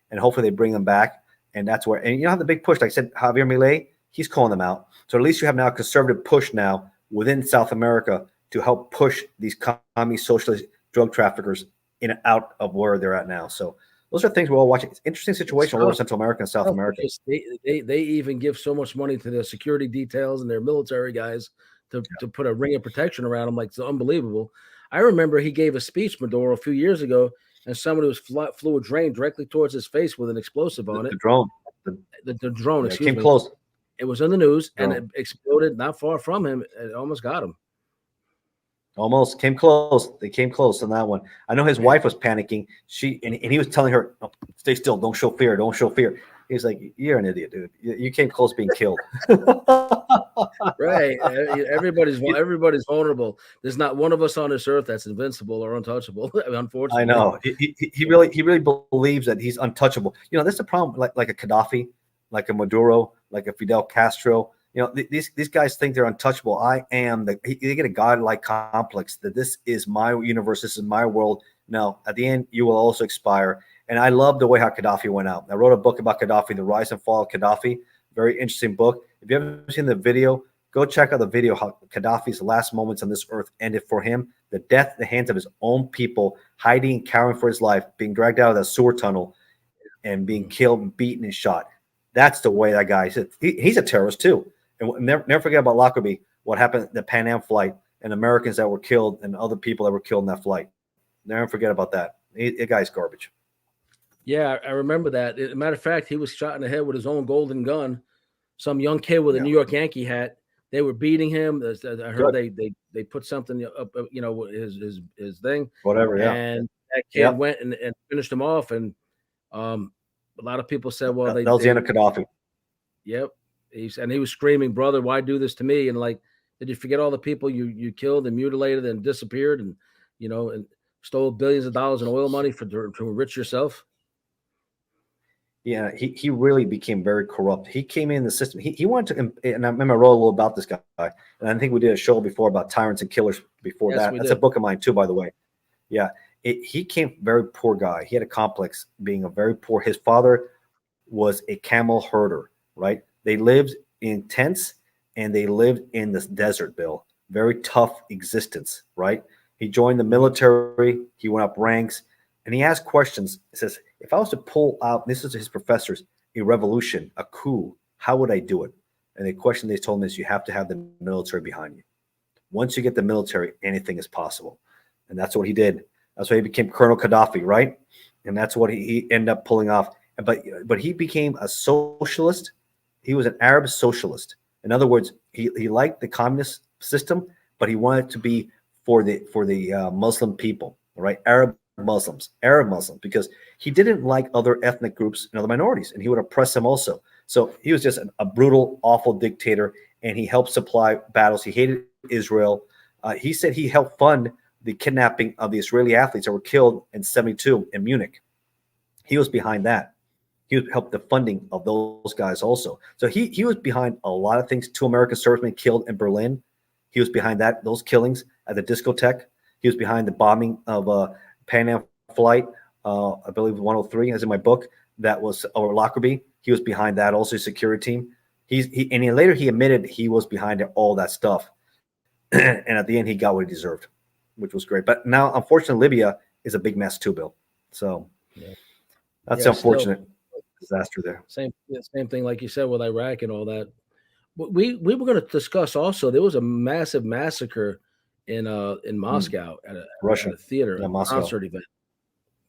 and hopefully they bring them back. And that's where, and you know, the big push, like I said, Javier Milei, he's calling them out. So at least you have now a conservative push now within South America to help push these commie socialist drug traffickers in and out of where they're at now. So those are things we're all watching. It's an interesting situation all over Central America and South America. They even give so much money to their security details and their military guys to put a ring of protection around them. Like, it's unbelievable. I remember he gave a speech, Maduro, a few years ago, and somebody flew a drone directly towards his face with an explosive on it. The drone. The drone, Yeah, excuse me. came close. It was in the news, and it exploded not far from him. It almost got him. Almost came close. They came close on that one. I know his wife was panicking. And he was telling her, oh, "Stay still. Don't show fear. Don't show fear." He's like, "You're an idiot, dude. You came close being killed." Right. Everybody's vulnerable. There's not one of us on this earth that's invincible or untouchable. Unfortunately, I know. He really believes that he's untouchable. You know, that's the problem. Like a Gaddafi, like a Maduro, like a Fidel Castro. You know, these guys think they're untouchable. They get a godlike complex that this is my universe, this is my world. No, at the end, you will also expire. And I love the way how Gaddafi went out. I wrote a book about Gaddafi, The Rise and Fall of Gaddafi. Very interesting book. If you haven't seen the video, go check out the video how Gaddafi's last moments on this earth ended for him. The death at the hands of his own people, hiding and cowering for his life, being dragged out of that sewer tunnel and being killed and beaten and shot. That's the way that guy is. He's a terrorist too. And never forget about Lockerbie, what happened at the Pan Am flight, and Americans that were killed and other people that were killed in that flight. Never forget about that. The guy's garbage. Yeah, I remember that. As a matter of fact, he was shot in the head with his own golden gun. Some young kid with a New York Yankee hat. They were beating him. I heard they put something up, you know, his thing. Whatever, yeah. And that kid went and finished him off. And a lot of people said, well, that was the end of Gaddafi. Yep. And he was screaming, "Brother, why do this to me?" And like, did you forget all the people you killed and mutilated and disappeared and, you know, and stole billions of dollars in oil money to enrich yourself? Yeah, he really became very corrupt. He came in the system. He wanted to, and I remember I wrote a little about this guy, and I think we did a show before about tyrants and killers before that. That's a book of mine too, by the way. Yeah, he came very poor guy. He had a complex being a very poor. His father was a camel herder, right? They lived in tents and they lived in the desert, Bill. Very tough existence, right? He joined the military. He went up ranks. And he asked questions. He says, if I was to pull out, this is his professors, a revolution, a coup, how would I do it? And the question they told him is, you have to have the military behind you. Once you get the military, anything is possible. And that's what he did. That's why he became Colonel Gaddafi, right? And that's what he ended up pulling off. But he became a socialist. He was an Arab socialist. In other words, he liked the communist system, but he wanted to be for the Muslim people, right? Arab Muslims, because he didn't like other ethnic groups and other minorities, and he would oppress them also. So he was just a brutal, awful dictator, and he helped supply battles. He hated Israel. He said he helped fund the kidnapping of the Israeli athletes that were killed in '72 in Munich. He was behind that. He helped the funding of those guys also. So he was behind a lot of things. 2 American servicemen killed in Berlin. He was behind those killings at the discotheque. He was behind the bombing of Pan Am flight, I believe 103, as in my book, that was or Lockerbie. He was behind that also, security team. Later he admitted he was behind all that stuff. And at the end, he got what he deserved, which was great. But now, unfortunately, Libya is a big mess too, Bill. So that's unfortunate disaster there. Same thing, like you said, with Iraq and all that. We were going to discuss also, there was a massive massacre in Moscow at a theater, a concert event.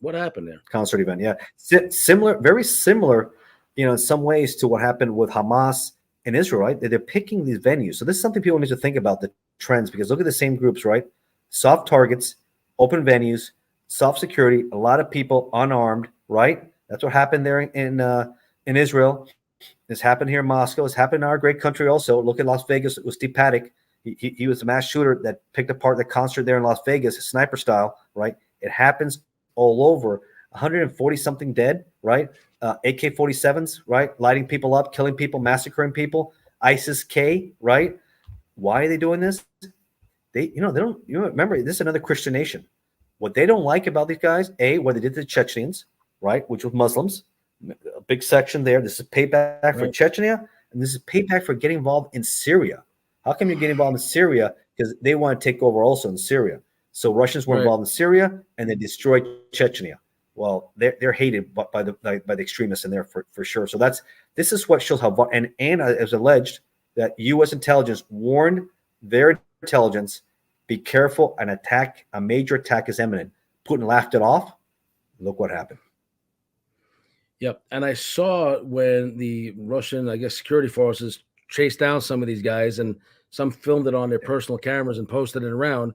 What happened there? Concert event, yeah. Similar, very similar in some ways to what happened with Hamas in Israel, right? They're picking these venues. So this is something people need to think about, the trends, because look at the same groups, right? Soft targets, open venues, soft security, a lot of people unarmed, right? That's what happened there in Israel. This happened here in Moscow. It's happened in our great country also. Look at Las Vegas with Steve Paddock. He was the mass shooter that picked apart the concert there in Las Vegas, sniper style, right? It happens all over. 140 something dead, right? AK-47s, right? Lighting people up, killing people, massacring people. ISIS-K, right? Why are they doing this? They don't. Remember, this is another Christian nation. What they don't like about these guys, what they did to the Chechens, right? Which was Muslims, a big section there. This is payback for Chechnya, and this is payback for getting involved in Syria. How come you get involved in Syria? Because they want to take over also in Syria. So Russians were involved in Syria, and they destroyed Chechnya. Well, they're hated by the extremists in there for sure. So this is what shows how and as alleged that U.S. intelligence warned their intelligence, be careful, a major attack is imminent. Putin laughed it off. Look what happened. Yep. And I saw when the Russian, I guess, security forces chased down some of these guys, and some filmed it on their personal cameras and posted it around.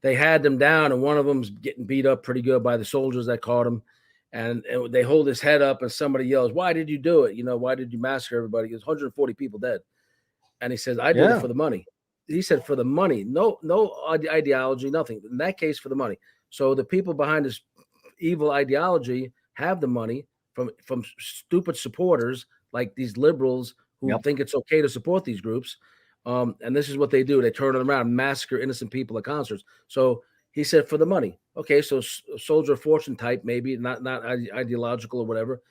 They had them down, and one of them's getting beat up pretty good by the soldiers that caught him. And they hold his head up, and somebody yells, "Why did you do it? Why did you massacre everybody?" There's 140 people dead. And he says, "I did it for the money." He said, "For the money, no ideology, nothing. In that case, for the money." So the people behind this evil ideology have the money from stupid supporters like these liberals who think it's okay to support these groups. And this is what they do. They turn it around and massacre innocent people at concerts. So he said, for the money. Okay, so soldier of fortune type, maybe not ideological or whatever.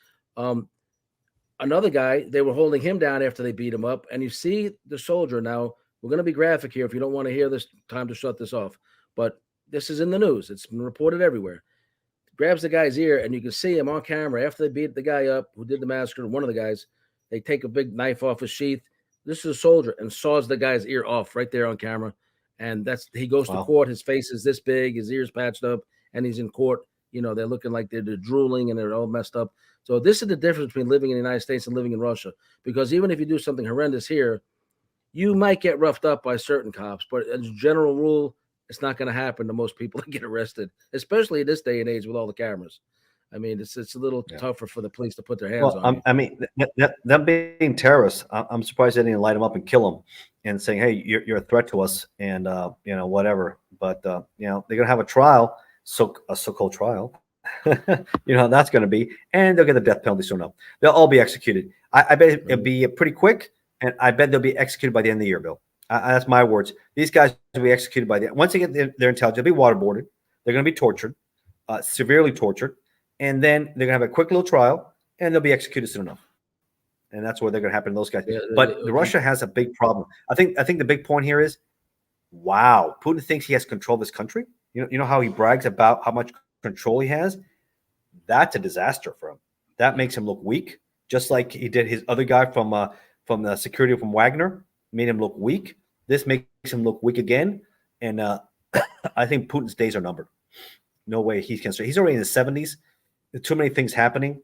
Another guy, they were holding him down after they beat him up, and you see the soldier. Now, we're going to be graphic here. If you don't want to hear this, time to shut this off. But this is in the news. It's been reported everywhere. Grabs the guy's ear, and you can see him on camera after they beat the guy up who did the massacre. One of the guys, they take a big knife off his sheath. This is a soldier, and saws the guy's ear off right there on camera. And he goes to court. His face is this big, his ears patched up, and he's in court. They're looking like they're drooling and they're all messed up. So this is the difference between living in the United States and living in Russia. Because even if you do something horrendous here, you might get roughed up by certain cops. But as a general rule, it's not going to happen to most people that get arrested, especially in this day and age with all the cameras. I mean, it's a little tougher for the police to put their hands on you. I mean, them being terrorists, I'm surprised they didn't light them up and kill them and saying, "Hey, you're a threat to us," and whatever. But they're gonna have a trial, a so-called trial. How that's going to be, and they'll get the death penalty soon enough. They'll all be executed. I bet it'll be pretty quick, and I bet they'll be executed by the end of the year, Bill. That's my words. These guys will be executed by once they get their intelligence, they'll be waterboarded. They're going to be tortured, severely tortured, and then they're going to have a quick little trial, and they'll be executed soon enough. And that's what they're going to happen to those guys. But Russia has a big problem. I think the big point here is, wow, Putin thinks he has control of his country. You know how he brags about how much control he has. That's a disaster for him. That makes him look weak, just like he did his other guy from the security from Wagner, made him look weak. This makes him look weak again, and I think Putin's days are numbered. No way he can. He's already in his 70s. There's too many things happening.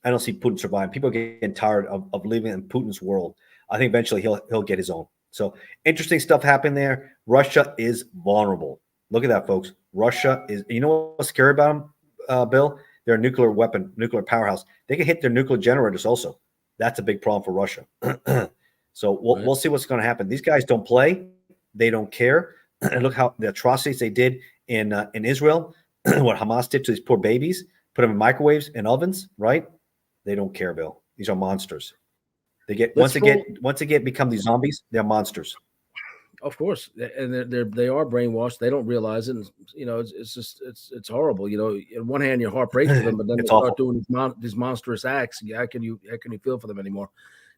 I don't see Putin surviving. People are getting tired of living in Putin's world. I think eventually he'll get his own. So interesting stuff happening there. Russia is vulnerable. Look at that, folks. Russia is. You know what's scary about them, Bill? They're a nuclear powerhouse. They can hit their nuclear generators also. That's a big problem for Russia. So we'll see what's going to happen. These guys don't play. They don't care. And look how the atrocities they did in Israel, what Hamas did to these poor babies, put them in microwaves and ovens, right? They don't care, Bill. These are monsters. Once they become these zombies, they're monsters. Of course, and they are brainwashed. They don't realize it. And, it's horrible. On one hand, your heart breaks for them, but then they start doing these monstrous acts. How can you feel for them anymore?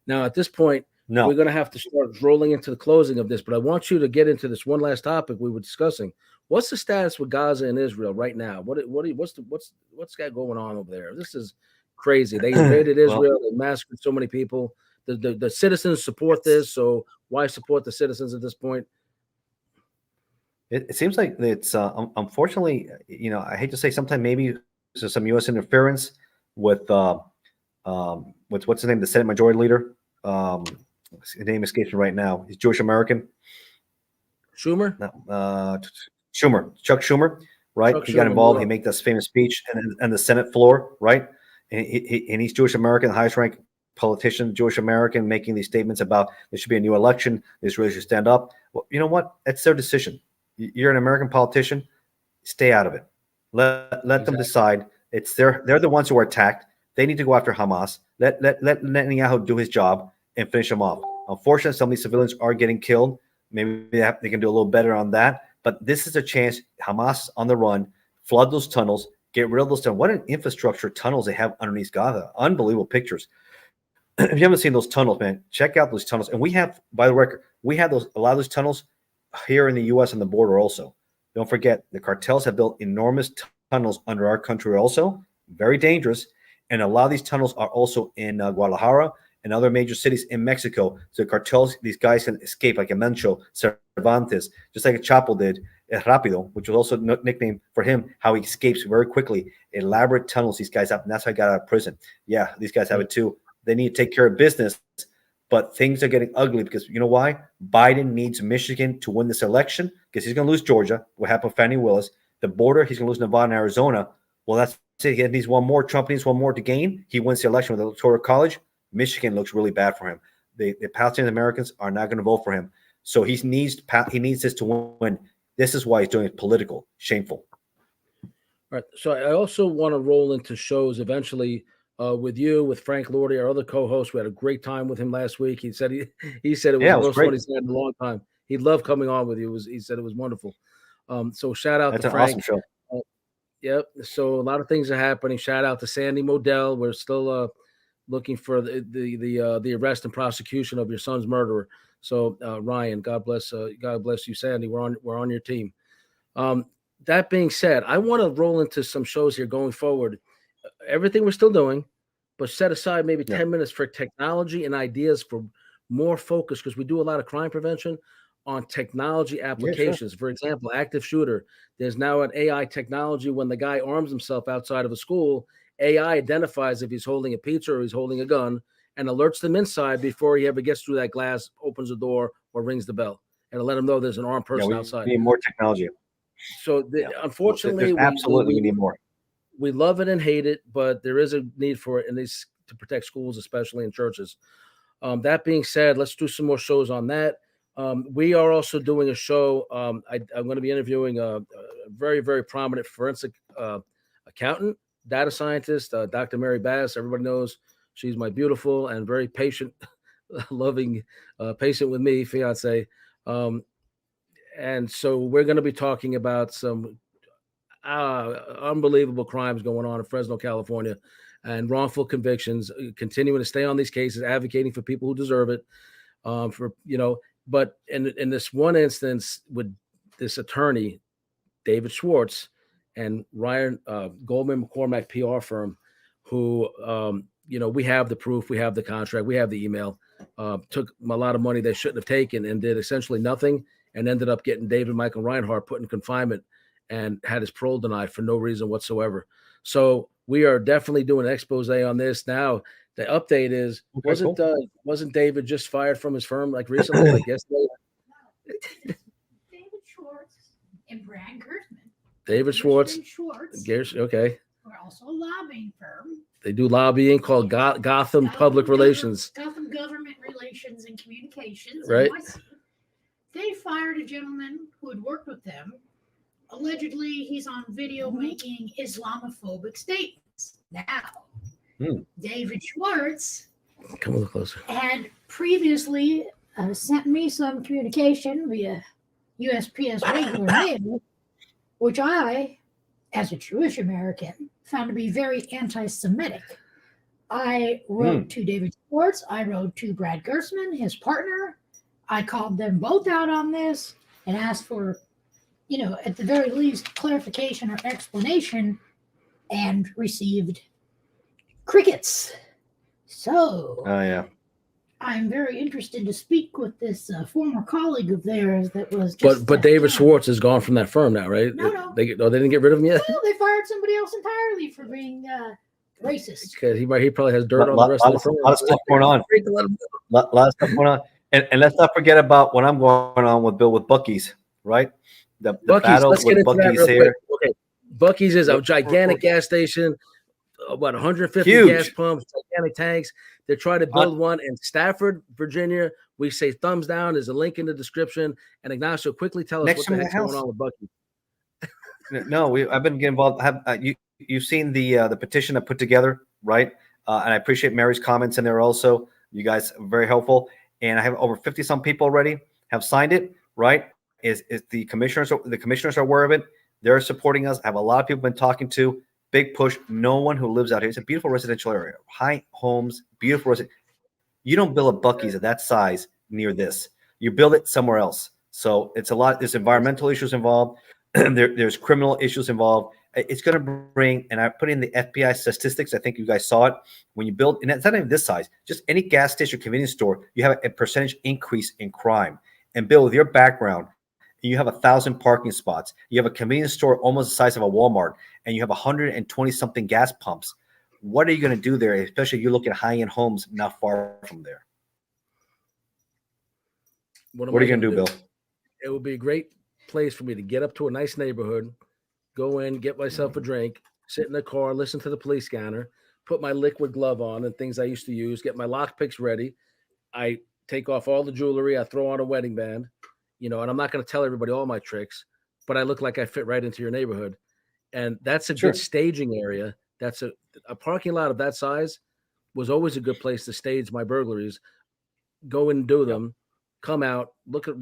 Now, at this point, we're going to have to start rolling into the closing of this. But I want you to get into this one last topic we were discussing. What's the status with Gaza and Israel right now? What's got going on over there? This is crazy. They invaded Israel. They massacred so many people. The citizens support this, so why support the citizens at this point? It seems like it's unfortunately, I hate to say, sometimes maybe there's some U.S. interference with what's his name? The Senate Majority Leader. His name escapes me right now. He's Jewish American. Schumer? No, Schumer, Chuck Schumer, right? Chuck He got Schumer, involved. New He York. made this famous speech and the Senate floor, right? And he's Jewish American, highest ranked politician, Jewish American, making these statements about there should be a new election. Israel should stand up. Well, you know what? It's their decision. You're an American politician. Stay out of it. Let them decide. It's they're the ones who are attacked. They need to go after Hamas. Let Netanyahu do his job and finish them off. Unfortunately, some of these civilians are getting killed. Maybe they can do a little better on that. But this is a chance. Hamas on the run. Flood those tunnels. Get rid of those tunnels. What an infrastructure tunnels they have underneath Gaza. Unbelievable pictures. If you haven't seen those tunnels, man, check out those tunnels. And we have, by the record, we have a lot of those tunnels here in the U.S. on the border also. Don't forget, the cartels have built enormous tunnels under our country also. Very dangerous. And a lot of these tunnels are also in Guadalajara and other major cities in Mexico. So the cartels, these guys can escape, like Emencho, Cervantes, just like Chapo did, Rápido, which was also nicknamed for him, how he escapes very quickly. Elaborate tunnels these guys have, and that's how he got out of prison. Yeah, these guys have it too. They need to take care of business, but things are getting ugly because you know why? Biden needs Michigan to win this election because he's going to lose Georgia. What happened with Fannie Willis? The border, he's going to lose Nevada and Arizona. Well, that's it. He needs one more. Trump needs one more to gain. He wins the election with the Electoral College. Michigan looks really bad for him. The Palestinian Americans are not going to vote for him. So he needs this to win. This is why he's doing it political. Shameful. All right. So I also want to roll into shows eventually with you, with Frank Lordi, our other co-host. We had a great time with him last week. He said it was the most fun he's had in a long time. He loved coming on with you. He said it was wonderful. So shout out to Frank. That's an awesome show. Yep. So a lot of things are happening. Shout out to Sandy Modell. We're still looking for the arrest and prosecution of your son's murderer. So Ryan, God bless you, Sandy. We're on your team. That being said, I want to roll into some shows here going forward. Everything we're still doing, but set aside maybe 10 minutes for technology and ideas for more focus because we do a lot of crime prevention on technology applications. For example, active shooter. There's now an AI technology when the guy arms himself outside of a school, AI identifies if he's holding a pizza or he's holding a gun and alerts them inside before he ever gets through that glass, opens the door, or rings the bell. And let them know there's an armed person outside. We need more technology. So unfortunately, we need more. We love it and hate it, but there is a need for it, and it's to protect schools, especially in churches. That being said, let's do some more shows on that. We are also doing a show. I'm going to be interviewing a very, very prominent forensic accountant, data scientist, Dr. Mary Bass. Everybody knows she's my beautiful and very patient, loving, patient with me, fiance. And so we're going to be talking about some unbelievable crimes going on in Fresno, California, and wrongful convictions, continuing to stay on these cases, advocating for people who deserve it. But in this one instance with this attorney, David Schwartz, and Ryan Goldman McCormack PR firm, who, we have the proof, we have the contract, we have the email, took a lot of money they shouldn't have taken and did essentially nothing and ended up getting David Michael Reinhardt put in confinement and had his parole denied for no reason whatsoever. So we are definitely doing an expose on this. Now, the update is, wasn't David just fired from his firm like recently, like yesterday? David Schwartz and Brad Gersman. David Schwartz. Okay. We're also a lobbying firm. They do lobbying called Gotham Public Relations. Gotham Government Relations and Communications. Right. They fired a gentleman who had worked with them. Allegedly, he's on video making Islamophobic statements. Now, David Schwartz come a little closer. Had previously sent me some communication via USPS regular mail, which I, as a Jewish American, found to be very anti-Semitic. I wrote to David Schwartz. I wrote to Brad Gersman, his partner. I called them both out on this and asked for, at the very least, clarification or explanation, and received crickets. So, I'm very interested to speak with this former colleague of theirs that was just. But David Schwartz is gone from that firm now, right? No. They didn't get rid of him yet? Well, they fired somebody else entirely for being Racist. Because he probably has dirt on Lot the rest of the of firm. stuff going on. Great to let him Lot of stuff going on. And let's not forget about what I'm going on with Bill with Buc-ee's, right? The Buc-ee's. battle Let's get with into that Buc-ee's real here. quick. Okay, Buc-ee's is a gigantic gas station. About 150 Huge. gas pumps, gigantic tanks. They're trying to build one in Stafford, Virginia. We say thumbs down. There's a link in the description. And Ignacio, quickly tell us Next what to the my heck's house. going on with Buc-ee's. No, I've been getting involved. You've seen the petition I put together, right? And I appreciate Mary's comments in there also. You guys are very helpful. And I have over 50 some people already have signed it, right? Is the commissioners are aware of it. They're supporting us. I have a lot of people been talking to. Big push. No one who lives out here. It's a beautiful residential area. High homes, beautiful residential. You don't build a Buc-ee's at that size near this. You build it somewhere else. So it's a lot. There's environmental issues involved. There's criminal issues involved. It's going to bring, and I put in the FBI statistics. I think you guys saw it. When you build, and it's not even this size, just any gas station, convenience store, you have a percentage increase in crime. And Bill, with your background, you have 1,000 parking spots. You have a convenience store almost the size of a Walmart, and you have 120 something gas pumps. What are you going to do there? Especially you look at high-end homes not far from there. What are you going to do, Bill? It would be a great place for me to get up to a nice neighborhood, go in, get myself a drink, sit in the car, listen to the police scanner, put my liquid glove on and things I used to use, get my lock picks ready. I take off all the jewelry. I throw on a wedding band, and I'm not going to tell everybody all my tricks, but I look like I fit right into your neighborhood. And that's a good staging area. That's a parking lot of that size was always a good place to stage my burglaries. Go and do them, come out, look at,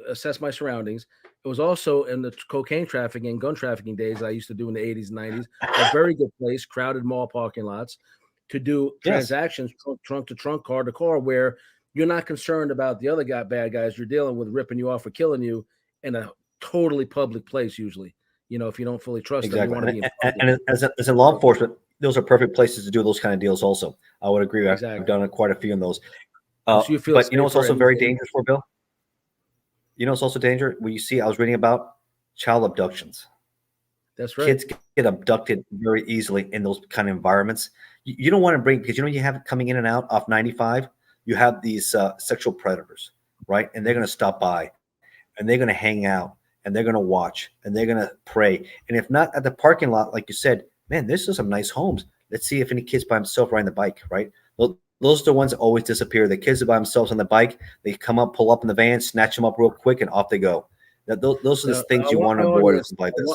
assess my surroundings. It was also in the cocaine trafficking, gun trafficking days I used to do in the 80s and 90s. A very good place, crowded mall parking lots to do transactions, trunk to trunk, car to car, where you're not concerned about the other bad guys you're dealing with ripping you off or killing you in a totally public place usually. If you don't fully trust them, you want to be and as a law enforcement, those are perfect places to do those kind of deals also. I would agree. I've done quite a few in those. But it's also very dangerous for Bill. It's also dangerous when you see, I was reading about child abductions. That's right. Kids get abducted very easily in those kind of environments. You don't want to bring, because you have coming in and out off 95, you have these sexual predators, right? And they're going to stop by and they're going to hang out and they're going to watch and they're going to pray. And if not at the parking lot, like you said, man, this is some nice homes. Let's see if any kids by himself riding the bike, right? Those are the ones that always disappear. The kids are by themselves on the bike. They come up, pull up in the van, snatch them up real quick, and off they go. Those are the things you want to avoid like this.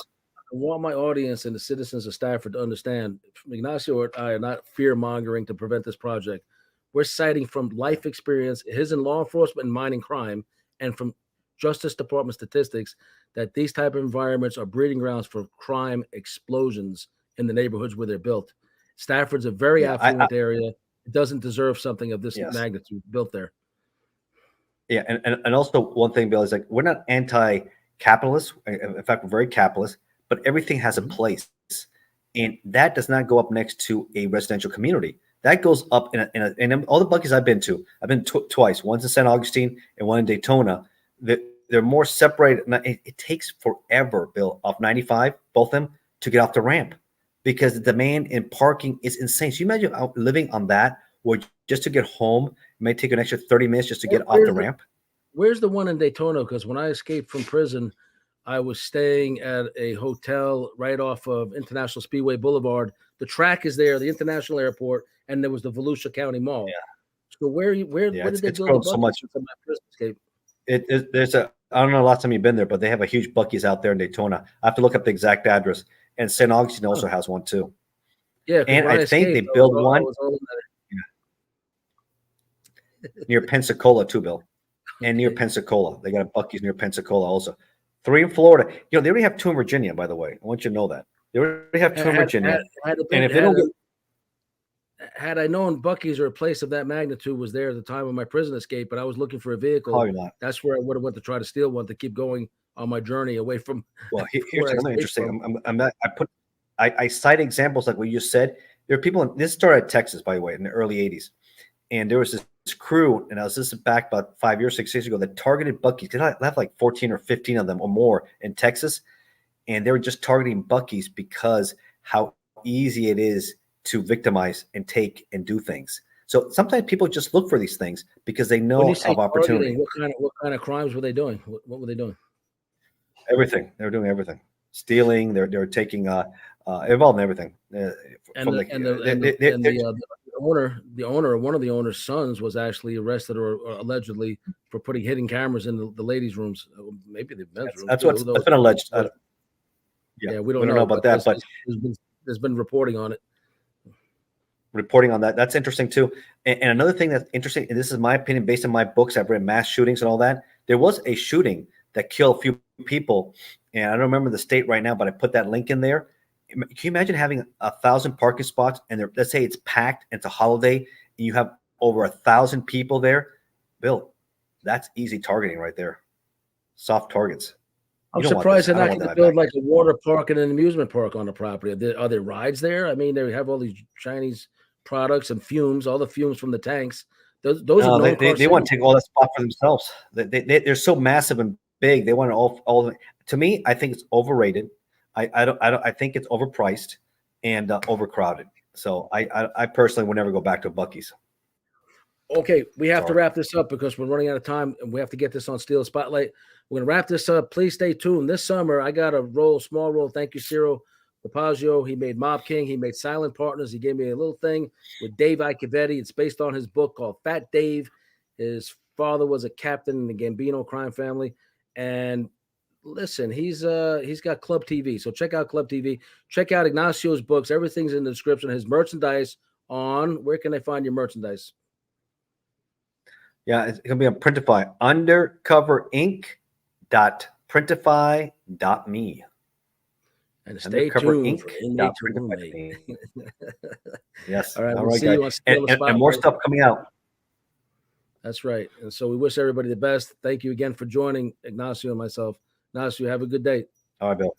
I want my audience and the citizens of Stafford to understand, Ignacio or I are not fear-mongering to prevent this project. We're citing from life experience, his in law enforcement and mining crime, and from Justice Department statistics, that these type of environments are breeding grounds for crime explosions in the neighborhoods where they're built. Stafford's a very affluent area. It doesn't deserve something of this magnitude built there. Yeah, and also one thing, Bill, is like we're not anti-capitalist. In fact, we're very capitalist, but everything has a place. And that does not go up next to a residential community. That goes up in all the Buc-ee's I've been to. I've been twice, once in St. Augustine and one in Daytona. They're more separated. It takes forever, Bill, off 95, both of them, to get off the ramp because the demand in parking is insane. So you imagine living on that, where just to get home, it may take an extra 30 minutes just to get off the ramp. Where's the one in Daytona? Because when I escaped from prison, I was staying at a hotel right off of International Speedway Boulevard. The track is there, the International Airport, and there was the Volusia County Mall. Yeah. So where did they build the so much? My prison escape? I don't know last time you've been there, but they have a huge Buc-ee's out there in Daytona. I have to look up the exact address. And St. Augustine also has one too. Yeah, and I think they build one near Pensacola too, Bill. And near Pensacola. They got a Buc-ee's near Pensacola also. 3 in Florida. They already have 2 in Virginia, by the way. I want you to know that. They already have 2 in Virginia. Had I known Buc-ee's or a place of that magnitude was there at the time of my prison escape, but I was looking for a vehicle. Probably not. That's where I would have went to try to steal one to keep going on my journey away from. Well, here's something interesting. I cite examples like what you said. There are people. This started in Texas, by the way, in the early '80s, and there was this crew, and I was just back about 5 years, 6 years ago, that targeted Buc-ee's. They have like 14 or 15 of them or more in Texas, and they were just targeting Buc-ee's because how easy it is to victimize and take and do things. So sometimes people just look for these things because they When know you say of opportunity. targeting, what kind of crimes were they doing? What were they doing? Everything. They were doing everything. Stealing. They're taking involved in everything. And the owner, or one of the owner's sons was actually arrested or allegedly for putting hidden cameras in the ladies' rooms, maybe the men's rooms. That's been alleged. Yeah, we don't know about that, but there's been reporting on it. Reporting on that. That's interesting too. And another thing that's interesting, and this is my opinion based on my books, I've read mass shootings and all that. There was a shooting that killed a few people, and I don't remember the state right now, but I put that link in there. Can you imagine having 1,000 parking spots and let's say it's packed and it's a holiday and you have over 1,000 people there? Bill, that's easy targeting right there. Soft targets. I'm surprised they're not going to build like a water park and an amusement park on the property. Are there rides there? I mean, they have all these Chinese products and fumes, all the fumes from the tanks. Those are they want to take all that spot for themselves. They're so massive and big. They want all. To me, I think it's overrated. I think it's overpriced and overcrowded. So I personally would never go back to Buc-ee's. Okay, we have to wrap this up because we're running out of time and we have to get this on Steel Spotlight. We're going to wrap this up. Please stay tuned. This summer, I got a small role. Thank you, Ciro Papagio. He made Mob King. He made Silent Partners. He gave me a little thing with Dave Iacchevetti. It's based on his book called Fat Dave. His father was a captain in the Gambino crime family. And listen, he's got Club TV. So check out Club TV. Check out Ignacio's books. Everything's in the description. His merchandise where can they find your merchandise? Yeah, it's going to be on Printify. Undercoverinc.printify.me. And stay tuned for Yes. All right, all right, guys. And more stuff coming out. That's right. And so we wish everybody the best. Thank you again for joining Ignacio and myself. Ignacio, have a good day. All right, Bill.